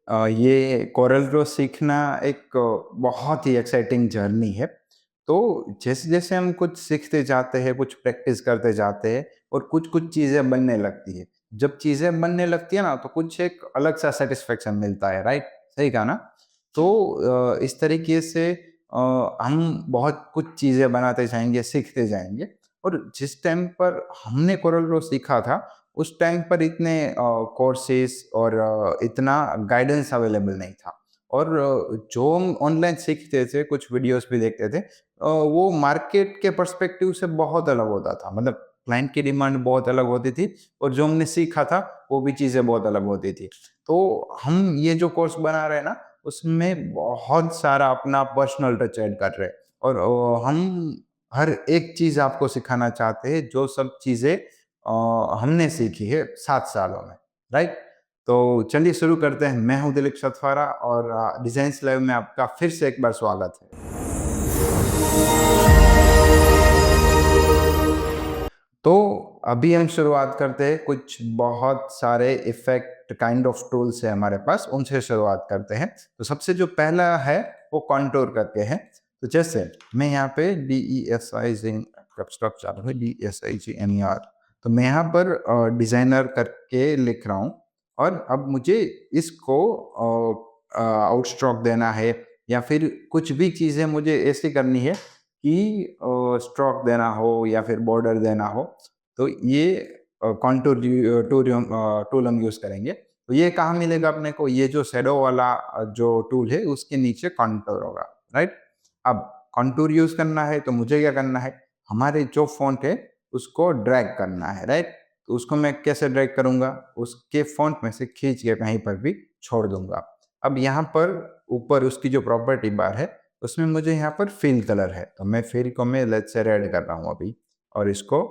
ये Corel Draw सीखना एक बहुत ही एक्साइटिंग जर्नी है। तो जैसे-जैसे हम कुछ सीखते जाते हैं, कुछ प्रैक्टिस करते जाते हैं और कुछ-कुछ चीज़ें बनने लगती है। जब चीज़ें बनने लगती है ना, तो कुछ एक अलग-सा सैटिस्फैक्शन मिलता है, राइट? सही कहा ना? तो इस तरीके से हम बहुत कुछ चीज़ें बनाते जाएँगे, सीखते जाएँगे और जिस टाइम पर हमने कोरल ड्रॉ सीखा था, उस टाइम पर इतने कोर्सेस और इतना गाइडेंस अवेलेबल नहीं था और जो हम ऑनलाइन सीखते थे, कुछ वीडियोस भी देखते थे, वो मार्केट के पर्सपेक्टिव से बहुत अलग होता था। मतलब क्लाइंट की डिमांड बहुत अलग होती थी और जो हमने सीखा था, वो भी चीज़ें बहुत अलग होती थी। तो हम ये जो कोर्स बना रहे हैं ना, उसमें बहुत सारा अपना पर्सनल टच ऐड कर रहे हैं और हम हर एक चीज़ आपको सिखाना चाहते हैं, जो सब चीज़ें हमने सीखी है 7 सालों में, राइट? तो चलिए शुरू करते हैं। मैं हूँ दिलीप सतवारा और डिज़ाइन्स लाइव में आपका फिर से एक बार स्वागत है। तो अभी हम शुरुआत करते हैं, कुछ बहुत सारे इफ़ेक्ट काइंड ऑफ टूल्स है हमारे पास, उनसे शुरुआत करते हैं। तो सबसे जो पहला है, वो कॉन्टूर करके है। तो जैसे मैं यहाँ पे DESIGN स्ट्रक्चर चालू है, DESIGNER। तो मैं यहाँ पर डिज़ाइनर करके लिख रहा हूँ और अब मुझे इसको आउटस्ट्रोक देना है या फिर कुछ भी चीज़ें मुझे ऐसी करनी है कि स्ट्रोक देना हो या फिर बॉर्डर देना हो, तो ये कॉन्टूर टूल हम यूज़ करेंगे। तो ये कहाँ मिलेगा अपने को? ये जो शैडो वाला जो टूल है, उसके नीचे कॉन्टूर होगा, राइट? अब कॉन्टूर यूज़ करना है तो मुझे क्या करना है? हमारे जो फ़ॉन्ट है, उसको ड्रैग करना है, राइट? तो उसको मैं कैसे ड्रैग करूँगा? उसके फ़ॉन्ट में से खींच के कहीं पर भी छोड़ दूँगा। अब यहाँ पर ऊपर उसकी जो प्रॉपर्टी बार है, उसमें मुझे यहाँ पर फिल कलर है, तो मैं फिल को मैं लेट्स से रेड कर रहा हूँ अभी और इसको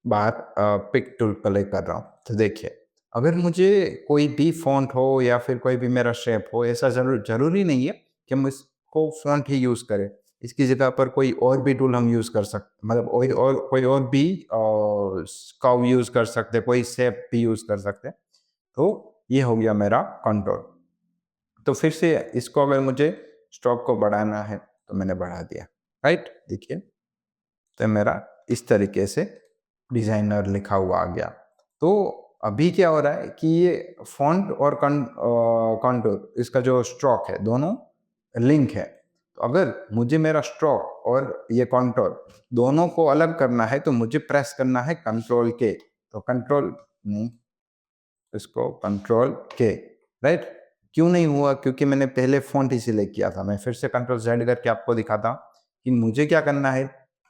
बाहर पिक टूल प्ले कर रहा हूँ। तो देखिए, अगर मुझे कोई भी फ़ॉन्ट हो या फिर कोई भी मेरा शेप हो, ऐसा ज़रूरी नहीं है कि हम इसको फ़ॉन्ट ही यूज़ करें। इसकी जगह पर कोई और भी टूल हम यूज़ कर मतलब कोई और भी कर्व यूज़ कर सकते हैं, कोई शेप भी यूज़ कर सकते हैं। तो ये हो गया मेरा कंटूर। तो फिर से इसको अगर मुझे स्ट्रोक को बढ़ाना है, तो मैंने बढ़ा दिया, राइट? देखिए, तो मेरा इस तरीके से डिज़ाइनर लिखा हुआ आ गया। तो अभी क्या हो रहा है कि ये फ़ॉन्ट और कंटूर इसका जो स्ट्रोक है, दोनों लिंक है। तो अगर मुझे मेरा स्ट्रोक और ये कंटूर दोनों को अलग करना है, तो मुझे प्रेस करना है कंट्रोल के। तो कंट्रोल नहीं, इसको कंट्रोल के, राइट? क्यों नहीं हुआ? क्योंकि मैंने पहले फ़ॉन्ट ही सिलेक्ट किया था। मैं फिर से कंट्रोल ज़ेड करके आपको दिखाता हूँ कि मुझे क्या करना है।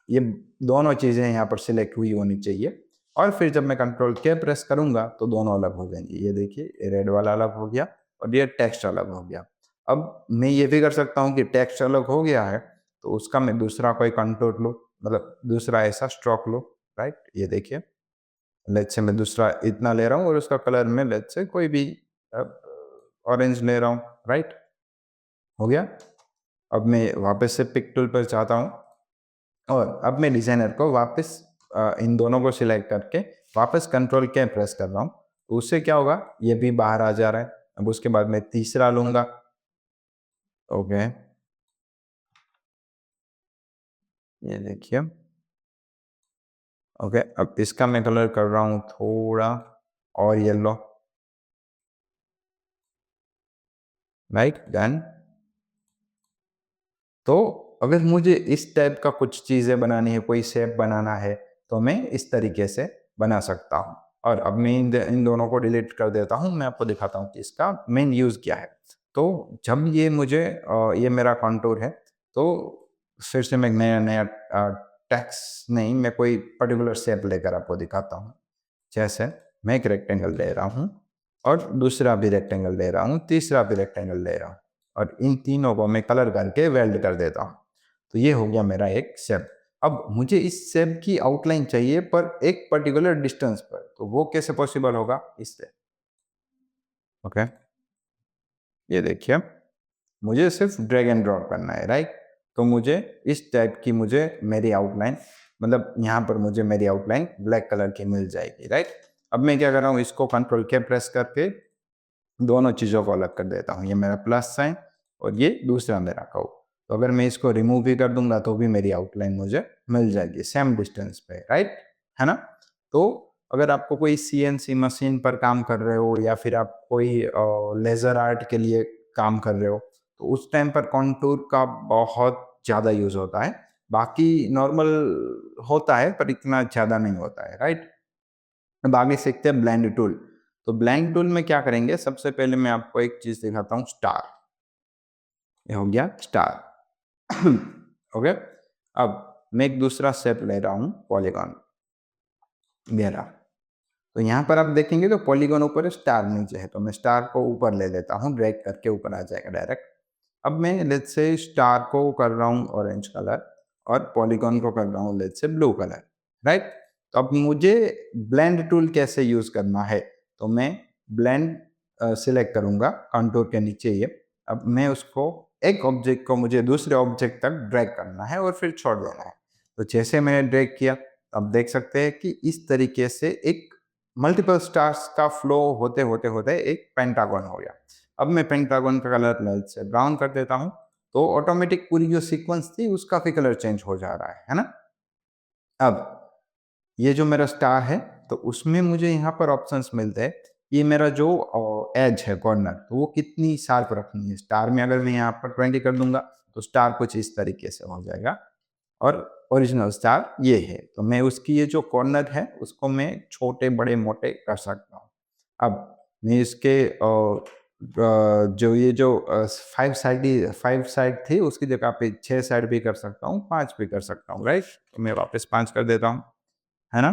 ये दोनों चीज़ें यहाँ पर सिलेक्ट हुई होनी चाहिए और फिर जब मैं कंट्रोल के प्रेस करूँगा तो दोनों अलग हो जाएंगे। ये देखिए, ये रेड वाला अलग हो गया और ये टेक्स्ट अलग हो गया। अब मैं ये भी कर सकता हूँ कि टेक्स्ट अलग हो गया है तो उसका मैं दूसरा कोई कंटूर लूँ, मतलब दूसरा ऐसा स्ट्रोक लूँ, राइट? ये देखिए, लेट्स से मैं दूसरा इतना ले रहा हूँ और उसका कलर मैं लेट्स से कोई भी ऑरेंज ले रहा हूँ, राइट? हो गया। अब मैं वापस से पिक टूल पर जाता हूँ और अब मैं डिजाइनर को वापस इन दोनों को सिलेक्ट करके वापस कंट्रोल के प्रेस कर रहा हूँ, तो उससे क्या होगा, ये भी बाहर आ जा रहा है। अब उसके बाद मैं तीसरा लूंगा। ओके, ये देखिए। ओके, अब इसका मैं कलर कर रहा हूँ थोड़ा और येलो, राइट? डन। तो अगर मुझे इस टाइप का कुछ चीज़ें बनानी है, कोई शेप बनाना है, तो मैं इस तरीके से बना सकता हूँ। और अब मैं इन दोनों को डिलीट कर देता हूँ। मैं आपको दिखाता हूँ कि इसका मेन यूज़ क्या है। तो जब ये मुझे ये मेरा कंटूर है, तो फिर से मैं नया-नया टेक्स्ट नहीं, मैं कोई पर्टिकुलर शेप लेकर आपको दिखाता हूँ। जैसे मैं एक रेक्टेंगल ले रहा हूँ और दूसरा भी रेक्टेंगल ले रहा हूँ, तीसरा भी रेक्टेंगल ले रहा हूँ और इन तीनों को मैं कलर करके वेल्ड कर देता हूँ। तो ये हो गया मेरा एक शेप। अब मुझे इस शेप की आउटलाइन चाहिए पर एक पर्टिकुलर डिस्टेंस पर, तो वो कैसे पॉसिबल होगा? इससे। ओके, ये देखिए, मुझे सिर्फ ड्रैग एंड ड्रॉप करना है, राइट? तो मुझे इस टाइप की मेरी आउटलाइन, मतलब यहाँ पर मुझे मेरी आउटलाइन ब्लैक कलर की मिल जाएगी, राइट? अब मैं क्या कर रहा हूँ, इसको कंट्रोल के प्रेस करके दोनों चीज़ों को अलग कर देता हूँ। ये मेरा प्लस साइन और ये दूसरा मेरा कर्व। तो अगर मैं इसको रिमूव भी कर दूंगा तो भी मेरी आउटलाइन मुझे मिल जाएगी सेम डिस्टेंस पे, राइट, है ना। तो अगर आपको कोई सीएनसी मशीन पर काम कर रहे हो या फिर आप कोई लेजर आर्ट के लिए काम कर रहे हो तो उस टाइम पर कॉन्टूर का बहुत ज़्यादा यूज होता है। बाकी नॉर्मल होता है पर इतना ज़्यादा नहीं होता है, राइट। अब आगे सीखते हैं ब्लेंड टूल। तो ब्लेंड टूल में क्या करेंगे, सबसे पहले मैं आपको एक चीज दिखाता हूँ, स्टार। ये हो गया स्टार। ओके। अब मैं एक दूसरा शेप ले रहा हूँ, पॉलीगॉन मेरा। तो यहाँ पर आप देखेंगे तो पॉलीगॉन ऊपर है, स्टार नीचे है। तो मैं स्टार को ऊपर ले लेता हूँ, ड्रैग करके ऊपर आ जाएगा डायरेक्ट। अब मैं लेट्स से स्टार को कर रहा हूँ ऑरेंज कलर और पॉलीगॉन को कर रहा हूँ let's say blue colour, right. तो अब मुझे ब्लेंड टूल कैसे यूज करना है, तो मैं ब्लेंड सिलेक्ट करूंगा कंटूर के नीचे ये। अब मैं उसको एक ऑब्जेक्ट को मुझे दूसरे ऑब्जेक्ट तक ड्रैग करना है और फिर छोड़ देना है। तो जैसे मैंने ड्रैग किया अब देख सकते हैं कि इस तरीके से एक मल्टीपल स्टार्स का फ्लो होते होते होते एक पेंटागन हो गया। अब मैं पेंटागन का कलर लाइट से ब्राउन कर देता हूं तो ऑटोमेटिक पूरी जो सीक्वेंस थी उसका भी कलर चेंज हो जा रहा है ना। अब ये जो मेरा स्टार है तो उसमें मुझे यहाँ पर ऑप्शंस मिलते हैं। ये मेरा जो एज है कॉर्नर तो वो कितनी शार्प रखनी है। स्टार में अगर मैं यहाँ पर 20 कर दूंगा तो स्टार कुछ इस तरीके से हो जाएगा और ओरिजिनल स्टार ये है। तो मैं उसकी ये जो कॉर्नर है उसको मैं छोटे बड़े मोटे कर सकता हूँ। अब मैं इसके जो ये जो 5 साइड थी उसकी जगह पे 6 साइड भी कर सकता हूँ, 5 भी कर सकता हूँ, राइट। तो मैं वापस 5 कर देता हूँ, है ना।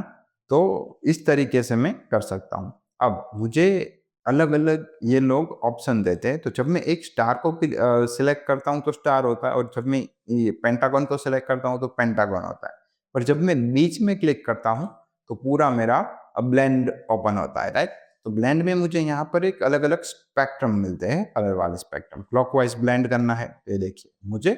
तो इस तरीके से मैं कर सकता हूँ। अब मुझे अलग अलग ये लोग ऑप्शन देते हैं। तो जब मैं एक स्टार को सिलेक्ट करता हूँ तो स्टार होता है और जब मैं ये पेंटागन को सिलेक्ट करता हूँ तो पेंटागन होता है। पर जब मैं बीच में क्लिक करता हूँ तो पूरा मेरा ब्लेंड ओपन होता है, राइट। तो ब्लेंड में मुझे यहाँ पर एक अलग अलग स्पेक्ट्रम मिलते हैं, कलर वाले स्पेक्ट्रम। क्लॉकवाइज ब्लेंड करना है ये देखिए मुझे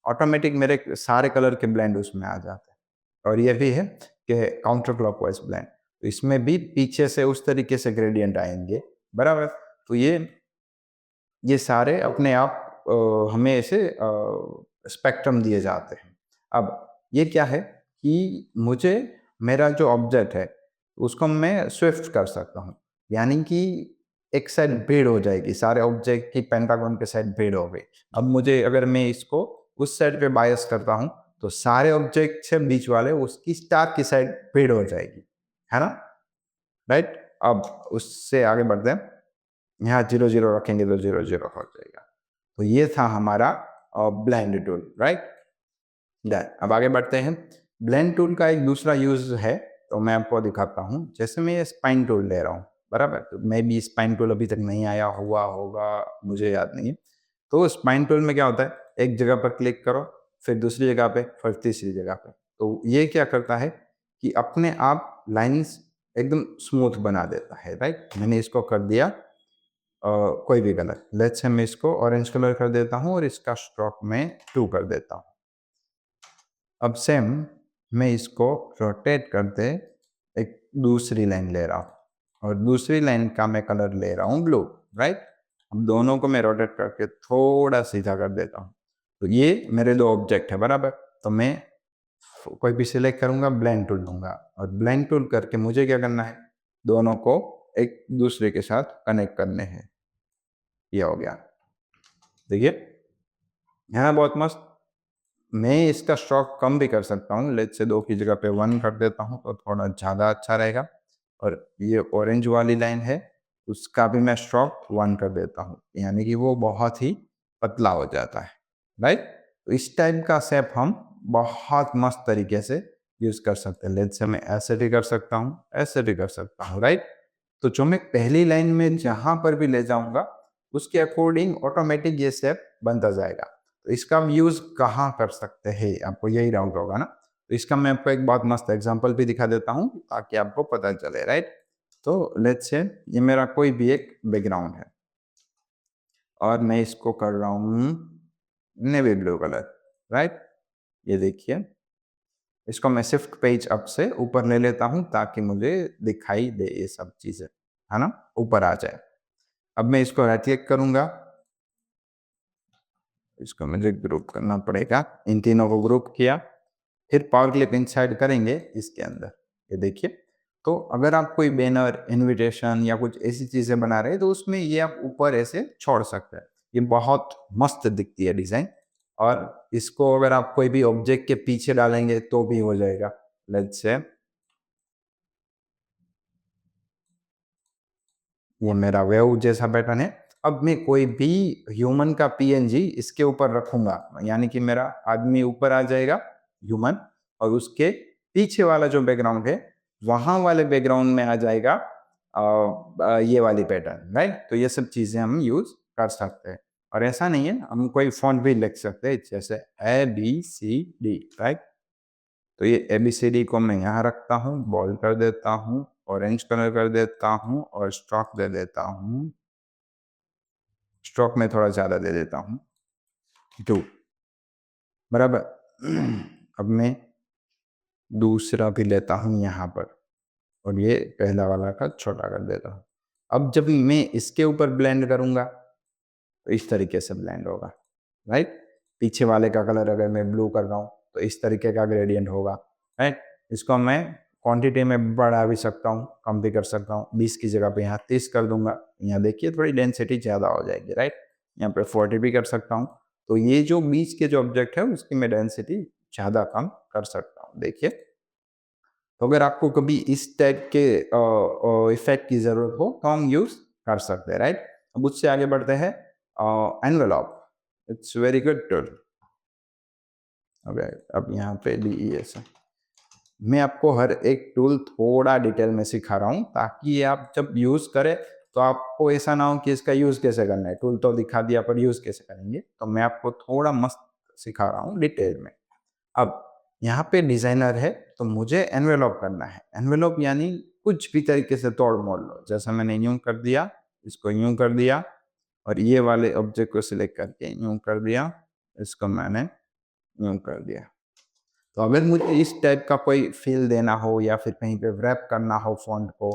ऑटोमेटिक मेरे सारे कलर के ब्लेंड उसमें आ जाते हैं। और ये भी है कि काउंटर क्लॉकवाइज ब्लेंड, तो इसमें भी पीछे से उस तरीके से ग्रेडियंट आएंगे, बराबर। तो ये सारे अपने आप हमें ऐसे स्पेक्ट्रम दिए जाते हैं। अब ये क्या है कि मुझे मेरा जो ऑब्जेक्ट है उसको मैं स्विफ्ट कर सकता हूँ, यानी कि एक साइड भीड़ हो जाएगी, सारे ऑब्जेक्ट की पेंटागन के साइड भीड़ हो गई। अब मुझे अगर मैं इसको उस साइड पे बायस करता हूँ तो सारे ऑब्जेक्ट से बीच वाले उसकी स्टार की साइड भीड़ हो जाएगी, है ना, राइट। अब उससे आगे बढ़ते हैं, यहाँ 0 0 रखेंगे तो 0 0 हो जाएगा। तो ये था हमारा ब्लेंड टूल, राइट। डन। अब आगे बढ़ते हैं। ब्लेंड टूल का एक दूसरा यूज है तो मैं आपको दिखाता हूँ। जैसे मैं ये स्पाइन टूल ले रहा हूँ, बराबर। तो मैं भी स्पाइन टूल अभी तक नहीं आया हुआ होगा, मुझे याद नहीं है। तो स्पाइन टूल में क्या होता है, एक जगह पर क्लिक करो, फिर दूसरी जगह पे, फिर तीसरी जगह पे। तो ये क्या करता है कि अपने आप लाइंस एकदम स्मूथ बना देता है, राइट। मैंने इसको कर दिया कोई भी कलर, लेट्स से मैं इसको ऑरेंज कलर कर देता हूँ और इसका स्ट्रोक में 2 कर देता हूँ। अब सेम मैं इसको रोटेट करते एक दूसरी लाइन ले रहा हूँ और दूसरी लाइन का मैं कलर ले रहा हूँ ब्लू, राइट। अब दोनों को मैं रोटेट करके थोड़ा सीधा कर देता हूँ। तो ये मेरे दो ऑब्जेक्ट है, बराबर। तो मैं कोई भी सिलेक्ट करूंगा, ब्लेंड टूल लूंगा और ब्लेंड टूल करके मुझे क्या करना है, दोनों को एक दूसरे के साथ कनेक्ट करने हैं। ये हो गया, देखिए यहाँ बहुत मस्त। मैं इसका स्ट्रोक कम भी कर सकता हूँ, लेट्स से 2 की जगह पे 1 कर देता हूँ तो थोड़ा ज़्यादा अच्छा रहेगा। और ये ऑरेंज वाली लाइन है उसका भी मैं स्ट्रोक 1 कर देता हूँ, यानी कि वो बहुत ही पतला हो जाता है, राइट। तो इस टाइप का शेप हम बहुत मस्त तरीके से यूज कर सकते हैं। लेट्स से मैं ऐसे भी कर सकता हूँ, ऐसे भी कर सकता हूँ, राइट। तो जो मैं पहली लाइन में जहां पर भी ले जाऊंगा उसके अकॉर्डिंग ऑटोमेटिक ये शेप बनता जाएगा। तो इसका हम यूज कहाँ कर सकते हैं, आपको यही डाउट होगा ना। तो इसका मैं आपको एक बहुत मस्त एग्जांपल भी दिखा देता हूँ ताकि आपको पता चले, राइट। तो लेट्स से ये मेरा कोई भी एक बैकग्राउंड है और मैं इसको कर रहा हूँ नेवी ब्लू कलर, राइट। ये देखिए इसको मैं शिफ्ट पेज अप से ऊपर ले लेता हूँ ताकि मुझे दिखाई दे ये सब चीजें, है ना, ऊपर आ जाए। अब मैं इसको राइट क्लिक करूंगा, इसको मुझे ग्रुप करना पड़ेगा, इन तीनों को ग्रुप किया, फिर पावर क्लिप इंसर्ट करेंगे इसके अंदर, ये देखिए। तो अगर आप कोई बैनर, इनविटेशन या कुछ ऐसी चीजें बना रहे हैं तो उसमें ये आप ऊपर ऐसे छोड़ सकते हैं, ये बहुत मस्त दिखती है डिजाइन। और इसको अगर आप कोई भी ऑब्जेक्ट के पीछे डालेंगे तो भी हो जाएगा। लेट्स से ये मेरा वेव जैसा पैटर्न है। अब मैं कोई भी ह्यूमन का पीएनजी इसके ऊपर रखूंगा, यानी कि मेरा आदमी ऊपर आ जाएगा ह्यूमन, और उसके पीछे वाला जो बैकग्राउंड है वहां वाले बैकग्राउंड में आ जाएगा ये वाली पैटर्न, राइट। तो ये सब चीजें हम यूज कर सकते हैं। और ऐसा नहीं है, हम कोई फॉन्ट भी लिख सकते हैं, जैसे ABCD, राइट। तो ये ABCD को मैं यहाँ रखता हूँ, बोल्ड कर देता हूँ, ऑरेंज कलर कर देता हूँ और स्ट्रोक दे देता हूँ, स्ट्रोक में थोड़ा ज़्यादा दे देता हूँ 2, बराबर। अब मैं दूसरा भी लेता हूँ यहाँ पर, और ये पहला वाला का छोटा कर देता हूँ। अब जब मैं इसके ऊपर ब्लेंड करूँगा तो इस तरीके से ब्लेंड होगा, राइट। पीछे वाले का कलर अगर मैं ब्लू कर रहा हूँ तो इस तरीके का ग्रेडियंट होगा, राइट। इसको मैं क्वांटिटी में बढ़ा भी सकता हूँ, कम भी कर सकता हूँ। 20 की जगह पे यहाँ 30 कर दूंगा, यहाँ देखिए थोड़ी डेंसिटी ज़्यादा हो जाएगी, राइट। यहाँ पे 40 भी कर सकता हूँ। तो ये जो बीच के जो ऑब्जेक्ट है उसकी मैं डेंसिटी ज़्यादा कम कर सकता हूँ, देखिए। तो अगर आपको कभी इस टाइप के इफेक्ट की ज़रूरत हो तो हम यूज़ कर सकते हैं, राइट। अब उससे आगे बढ़ते हैं, envelope, it's very good tool. अब यहाँ पे DES, मैं आपको हर एक टूल थोड़ा डिटेल में सिखा रहा हूँ ताकि आप जब यूज़ करें तो आपको ऐसा ना हो कि इसका यूज़ कैसे करना है, टूल तो दिखा दिया पर यूज़ कैसे करेंगे। तो मैं आपको थोड़ा मस्त सिखा रहा हूँ डिटेल में। अब यहाँ पे डिज़ाइनर है तो मुझे एनवेलप करना है। एनवेलप यानी कुछ भी तरीके से तोड़ मोड़ लो, जैसा मैंने यूँ कर दिया, इसको यूँ कर दिया, और ये वाले ऑब्जेक्ट को सिलेक्ट करके यूँ कर दिया, इसको मैंने यूँ कर दिया। तो अगर मुझे इस टाइप का कोई फील देना हो या फिर कहीं पे रैप करना हो फॉन्ट को,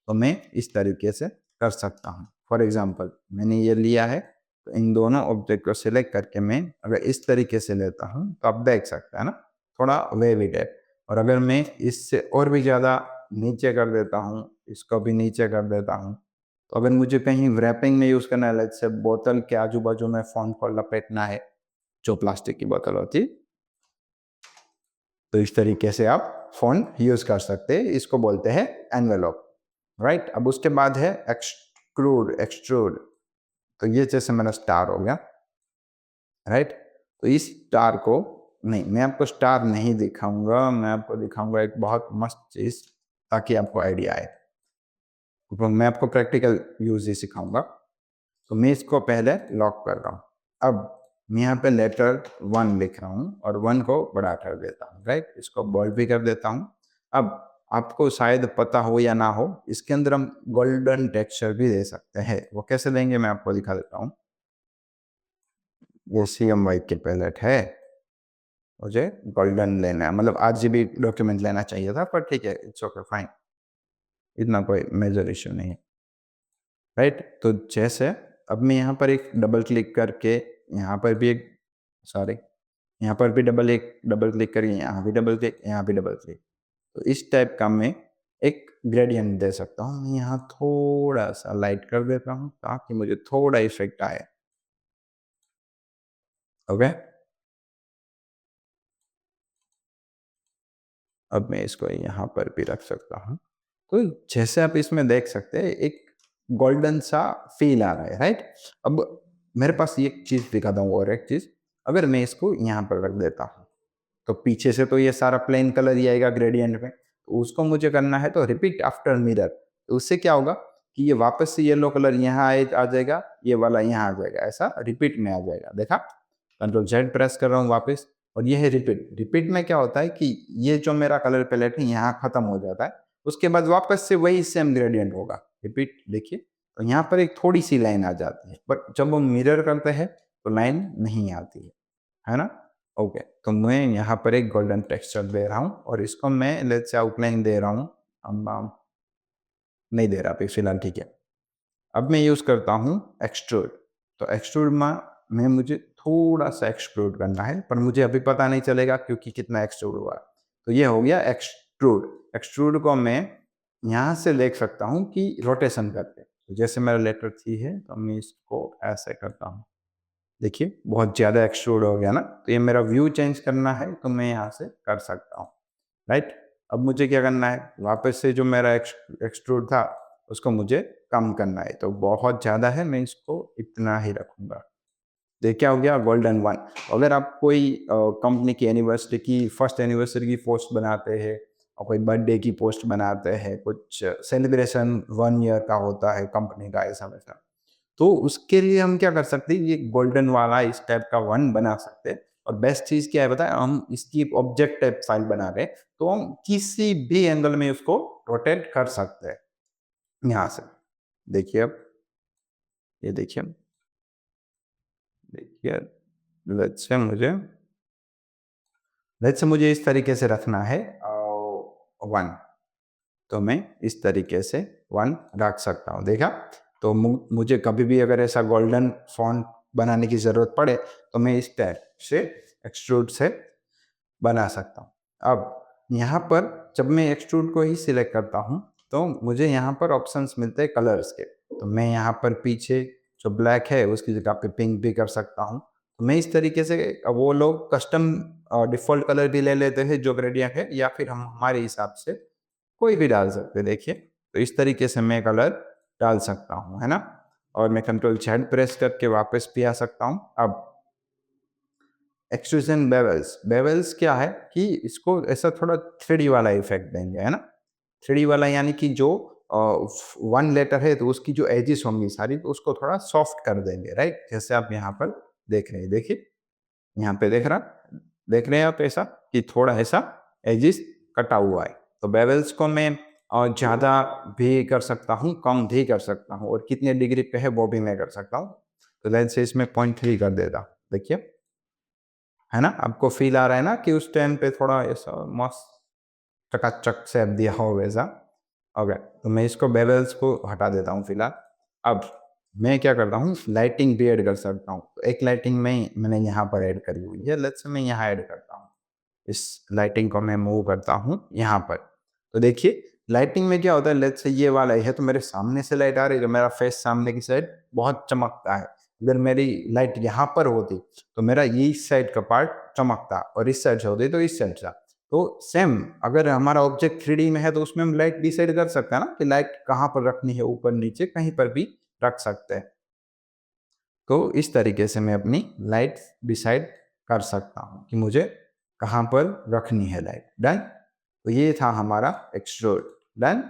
तो मैं इस तरीके से कर सकता हूँ। फॉर एग्जांपल मैंने ये लिया है, तो इन दोनों ऑब्जेक्ट को सिलेक्ट करके मैं अगर इस तरीके से लेता हूँ तो आप देख सकते हैं ना, थोड़ा वेवी टाइप। और अगर मैं इससे और भी ज़्यादा नीचे कर देता हूँ, इसको भी नीचे कर देता हूँ, तो अगर मुझे कहीं रैपिंग में यूज़ करना है, जैसे बोतल के आजू बाजू में फॉन्ट को लपेटना है, जो प्लास्टिक की बोतल होती है, तो इस तरीके से आप फॉन्ट यूज कर सकते हैं। इसको बोलते हैं एनवेलप, राइट। अब उसके बाद है एक्सट्रूड, एक्सट्रूड। तो ये जैसे मेरा स्टार हो गया, राइट। तो इस स्टार को, नहीं मैं आपको स्टार नहीं दिखाऊंगा, मैं आपको दिखाऊंगा एक बहुत मस्त चीज ताकि आपको आइडिया आए। तो मैं आपको प्रैक्टिकल यूज ही सिखाऊंगा। तो मैं इसको पहले लॉक कर रहा हूँ। अब मैं यहाँ पे लेटर 1 लिख रहा हूँ और 1 को बड़ा कर देता हूँ, राइट। इसको बोल्ड भी कर देता हूँ। अब आपको शायद पता हो या ना हो, इसके अंदर हम गोल्डन टेक्सचर भी दे सकते हैं। वो कैसे देंगे मैं आपको दिखा देता हूँ। वो CMYK की पैलेट है, मुझे गोल्डन लेना है, मतलब RGB डॉक्यूमेंट लेना चाहिए था, पर ठीक है, इट्स ओके, फाइन, इतना कोई मेजर इश्यू नहीं है, राइट। तो जैसे अब मैं यहाँ पर एक डबल क्लिक करके, यहाँ पर भी एक, सॉरी, यहाँ पर भी डबल क्लिक करके, यहाँ भी डबल क्लिक, यहाँ भी डबल क्लिक, तो इस टाइप का मैं एक ग्रेडियंट दे सकता हूँ। मैं यहाँ थोड़ा सा लाइट कर देता हूँ ताकि मुझे थोड़ा इफेक्ट आए, ओके। अब मैं इसको यहाँ पर भी रख सकता हूँ। तो जैसे आप इसमें देख सकते हैं एक गोल्डन सा फील आ रहा है, राइट। अब मेरे पास एक चीज़ दिखाता हूँ, और एक चीज़, अगर मैं इसको यहाँ पर रख देता हूँ तो पीछे से तो ये सारा प्लेन कलर ही आएगा ग्रेडियंट में, तो उसको मुझे करना है तो रिपीट आफ्टर मिरर। तो उससे क्या होगा कि ये वापस से येलो कलर यहाँ आ जाएगा, ये वाला यहाँ आ जाएगा, ऐसा रिपीट में आ जाएगा। देखा, Ctrl Z प्रेस कर रहा हूँ वापस, और ये है रिपीट। रिपीट में क्या होता है कि ये जो मेरा कलर पैलेट है यहाँ खत्म हो जाता है, उसके बाद वापस से वही सेम ग्रेडियंट होगा, रिपीट। देखिए, तो यहाँ पर एक थोड़ी सी लाइन आ जाती है, बट जब हम मिरर करते हैं तो लाइन नहीं आती है ना। ओके, तो मैं यहाँ पर एक गोल्डन टेक्सचर दे रहा हूँ, और इसको मैं लेट्स से आउटलाइन दे रहा हूँ, नहीं दे रहा अभी फिलहाल, ठीक है। अब मैं यूज़ करता हूँ एक्सट्रूड। तो एक्सट्रूड में मुझे थोड़ा सा एक्सट्रूड करना है, पर मुझे अभी पता नहीं चलेगा क्योंकि कितना एक्सट्रूड हुआ। तो ये हो गया एक्सट्रूड। एक्सट्रूड को मैं यहाँ से देख सकता हूँ कि रोटेशन करके, तो जैसे मेरा लेटर थी है तो मैं इसको ऐसे करता हूँ। देखिए बहुत ज़्यादा एक्सट्रूड हो गया ना, तो ये मेरा व्यू चेंज करना है तो मैं यहाँ से कर सकता हूँ, राइट। अब मुझे क्या करना है, वापस से जो मेरा एक्सट्रूड था उसको मुझे कम करना है, तो बहुत ज़्यादा है, मैं इसको इतना ही रखूँगा। तो ये क्या हो गया, गोल्डन वन। अगर आप कोई कंपनी की एनिवर्सरी की, फर्स्ट एनिवर्सरी की पोस्ट बनाते हैं और कोई बर्थडे की पोस्ट बनाते हैं, कुछ सेलिब्रेशन 1 ईयर का होता है कंपनी का, ऐसा वैसा, तो उसके लिए हम क्या कर सकते हैं, ये गोल्डन वाला इस टाइप का वन बना सकते हैं। और बेस्ट चीज़ क्या है पता है, हम इसकी ऑब्जेक्ट टाइप फाइल बना रहे हैं, तो हम किसी भी एंगल में उसको रोटेट कर सकते हैं यहाँ से। देखिए अब, ये देखिए, देखिए लेट्स से मुझे इस तरीके से रखना है 1, तो मैं इस तरीके से 1 रख सकता हूँ, देखा। तो मुझे कभी भी अगर ऐसा गोल्डन फॉन्ट बनाने की ज़रूरत पड़े तो मैं इस टाइप से एक्सट्रूड से बना सकता हूँ। अब यहाँ पर जब मैं एक्सट्रूड को ही सिलेक्ट करता हूँ तो मुझे यहाँ पर ऑप्शंस मिलते हैं कलर्स के। तो मैं यहाँ पर पीछे जो ब्लैक है उसकी जगह पे पिंक भी कर सकता हूँ। तो मैं इस तरीके से, वो लोग कस्टम डिफ़ॉल्ट कलर भी ले लेते हैं जो ग्रेडियंट है, या फिर हम हमारे हिसाब से कोई भी डाल सकते हैं, देखिए। तो इस तरीके से मैं कलर डाल सकता हूँ, है ना? और मैं कंट्रोल Z प्रेस करके वापस भी आ सकता हूँ। अब एक्सट्रूजन बेवल्स, बेवल्स क्या है कि इसको ऐसा थोड़ा 3D वाला इफेक्ट देंगे, है ना? 3D वाला यानी कि जो 1 लेटर है तो उसकी जो एजेस होंगी सारी, तो उसको थोड़ा सॉफ्ट कर देंगे, राइट? जैसे आप यहाँ पर देख रहे हैं, देखिए, यहाँ पे देख रहे हैं आप ऐसा कि थोड़ा ऐसा एजेस कटा हुआ है। तो बेवल्स को मैं ज़्यादा भी कर सकता हूँ, कम भी कर सकता हूँ, और कितने डिग्री पे है वो भी मैं कर सकता हूँ। तो लेट्स से इसमें 0.3 कर देता हूँ, देखिए, है ना? आपको फ़ील आ रहा है ना कि उस टाइम पे थोड़ा ऐसा मस्त चकाचक शेप दिया हो वैसा। ओके, तो मैं इसको बेवल्स को हटा देता हूँ फिलहाल। अब मैं क्या करता हूँ, लाइटिंग भी ऐड कर सकता हूँ। तो एक लाइटिंग मैंने यहाँ पर ऐड करी हुई है, लेट्स से मैं यहाँ ऐड करता हूँ। इस लाइटिंग को मैं मूव करता हूँ यहाँ पर। तो देखिए लाइटिंग में क्या होता है, लेट्स से ये वाला है तो मेरे सामने से लाइट आ रही है, तो मेरा फेस सामने की साइड बहुत चमकता है। अगर मेरी लाइट यहाँ पर होती तो मेरा ये इस साइड का पार्ट चमकता, और इस साइड से होती तो इस साइड से। तो सेम अगर हमारा ऑब्जेक्ट 3D में है तो उसमें हम लाइट डिसाइड कर सकते हैं ना कि लाइट कहाँ पर रखनी है, ऊपर नीचे कहीं पर भी रख सकते हैं। तो इस तरीके से मैं अपनी लाइट डिसाइड कर सकता हूँ कि मुझे कहाँ पर रखनी है लाइट। डन। तो ये था हमारा एक्सट्रूड। डन।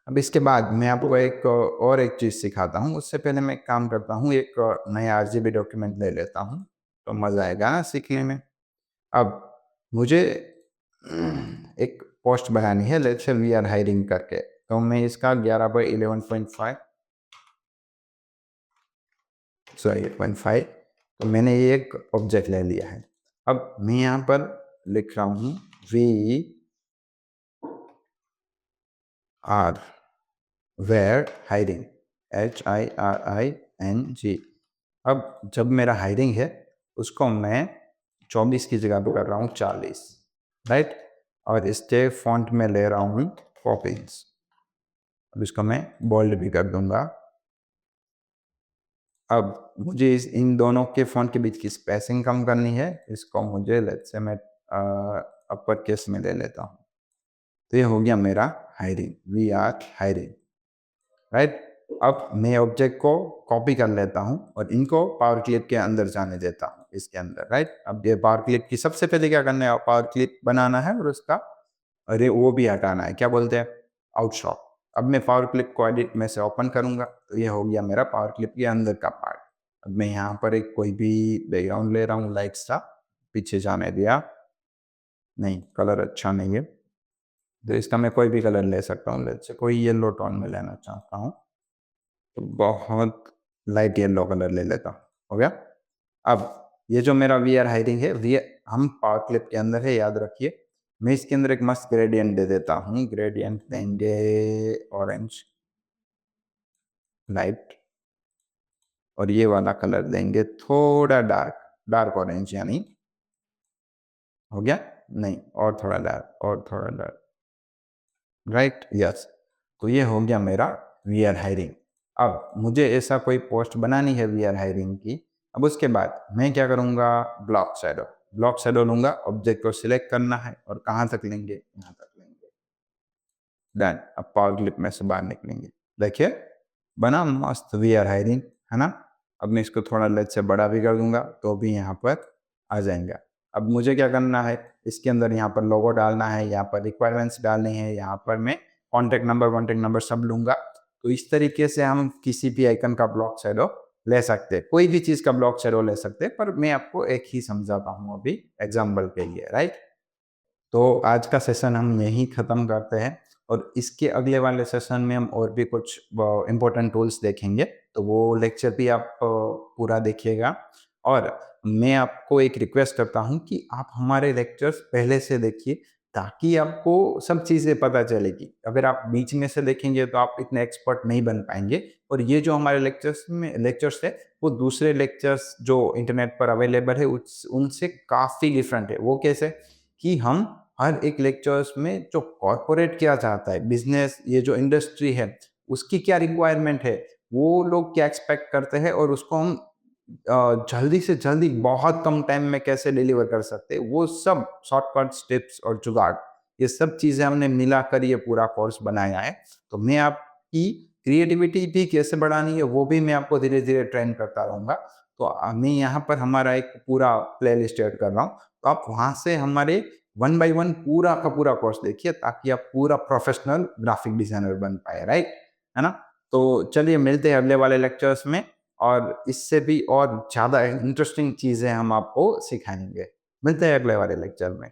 अब इसके बाद मैं आपको एक और एक चीज़ सिखाता हूँ। उससे पहले मैं एक काम करता हूँ, एक नया RGB डॉक्यूमेंट ले लेता हूँ, तो मज़ा आएगा ना सीखने में। अब मुझे एक पोस्ट बनानी है, let's say we are hiring करके। तो मैं इसका 11/11.5 सॉरी 8.5, तो मैंने ये एक ऑब्जेक्ट ले लिया है। अब मैं यहाँ पर लिख रहा हूँ we are where hiring, HIRING। अब जब मेरा हायरिंग है उसको मैं 24 की जगह पे कर रहा हूँ 40, राइट। और इसके फॉन्ट में ले रहा हूँ पॉपिंस। अब इसको मैं बोल्ड भी कर दूंगा। अब मुझे इन दोनों के फॉन्ट के बीच की स्पेसिंग कम करनी है। इसको मुझे लेट्स से मैं अपर केस में ले लेता हूँ। तो ये हो गया मेरा hiring, we are hiring, right. अब मैं ऑब्जेक्ट को कॉपी कर लेता हूँ और इनको पावर क्लिप के अंदर जाने देता हूँ, इसके अंदर, राइट। अब ये पावर क्लिप की सबसे पहले क्या करना है, पावर क्लिप बनाना है और उसका अरे वो भी हटाना है, क्या बोलते हैं, आउटशॉप। अब मैं पावर क्लिप को एडिट में से ओपन करूंगा, तो ये हो गया मेरा पावर क्लिप के अंदर का पार्ट। अब मैं यहाँ पर एक कोई भी बैकग्राउंड ले रहा हूँ, लाइट सा, पीछे जाने दिया, नहीं कलर अच्छा नहीं है, तो इसका मैं कोई भी कलर ले सकता हूँ। लेट्स से कोई येलो टोन में लेना चाहता हूँ, तो बहुत लाइट येलो कलर ले लेता हूँ, हो गया। अब ये जो मेरा वी आर हायरिंग है, वी हम पावर क्लिप के अंदर है, याद रखिए। मैं इसके अंदर एक मस्त ग्रेडियंट दे देता हूँ, ग्रेडियंट देंगे ऑरेंज, लाइट, और ये वाला कलर देंगे थोड़ा डार्क, डार्क ऑरेंज, यानी हो गया? नहीं, और थोड़ा डार्क, और थोड़ा डार्क, राइट, यस। तो ये हो गया मेरा वी आर हायरिंग। अब मुझे ऐसा कोई पोस्ट बनानी है वी आर हायरिंग की। अब उसके बाद मैं क्या करूँगा, ब्लॉक शैडो, ब्लॉक शैडो लूँगा, ऑब्जेक्ट को सिलेक्ट करना है और कहाँ तक लेंगे, यहाँ तक लेंगे, डन। अब पावर क्लिप में से बाहर निकलेंगे, देखिए बना मस्त वी आर हायरिंग, है ना? अब मैं इसको थोड़ा लेट से बड़ा भी कर दूंगा तो भी यहाँ पर आ जाएगा। अब मुझे क्या करना है, इसके अंदर यहाँ पर लोगो डालना है, यहाँ पर रिक्वायरमेंट्स डालनी है, यहाँ पर मैं कॉन्टेक्ट नंबर सब लूंगा। तो इस तरीके से हम किसी भी आइकन का ब्लॉक शैडो ले सकते हैं, कोई भी चीज़ का ब्लॉक शैडो ले सकते हैं, पर मैं आपको एक ही समझाता हूँ अभी एग्जाम्पल के लिए, राइट? तो आज का सेशन हम यहीं ख़त्म करते हैं, और इसके अगले वाले सेशन में हम और भी कुछ इम्पोर्टेंट टूल्स देखेंगे, तो वो लेक्चर भी आप पूरा देखिएगा। और मैं आपको एक रिक्वेस्ट करता हूँ कि आप हमारे लेक्चर्स पहले से देखिए, ताकि आपको सब चीज़ें पता चलेगी। अगर आप बीच में से देखेंगे तो आप इतने एक्सपर्ट नहीं बन पाएंगे, और ये जो हमारे लेक्चर्स है वो दूसरे लेक्चर्स जो इंटरनेट पर अवेलेबल है उनसे काफ़ी डिफरेंट है। वो कैसे कि हम हर एक लेक्चर्स में जो कॉर्पोरेट क्या चाहता है, बिजनेस, ये जो इंडस्ट्री है, उसकी क्या रिक्वायरमेंट है, वो लोग क्या एक्सपेक्ट करते हैं, और उसको हम जल्दी से जल्दी बहुत कम टाइम में कैसे डिलीवर कर सकते हैं, वो सब शॉर्टकट टिप्स और जुगाड़, ये सब चीज़ें हमने मिलाकर ये पूरा कोर्स बनाया है। तो मैं आपकी क्रिएटिविटी भी कैसे बढ़ानी है वो भी मैं आपको धीरे धीरे ट्रेन करता रहूँगा। तो मैं यहाँ पर हमारा एक पूरा प्ले लिस्ट ऐड कर रहा हूँ, तो आप वहाँ से हमारे वन बाय वन पूरा का पूरा कोर्स देखिए, ताकि आप पूरा प्रोफेशनल ग्राफिक डिजाइनर बन पाए, राइट, है ना? तो चलिए मिलते हैं अगले वाले लेक्चर्स में, और इससे भी और ज़्यादा इंटरेस्टिंग चीज़ें हम आपको सिखाएंगे। मिलते हैं अगले वाले लेक्चर में।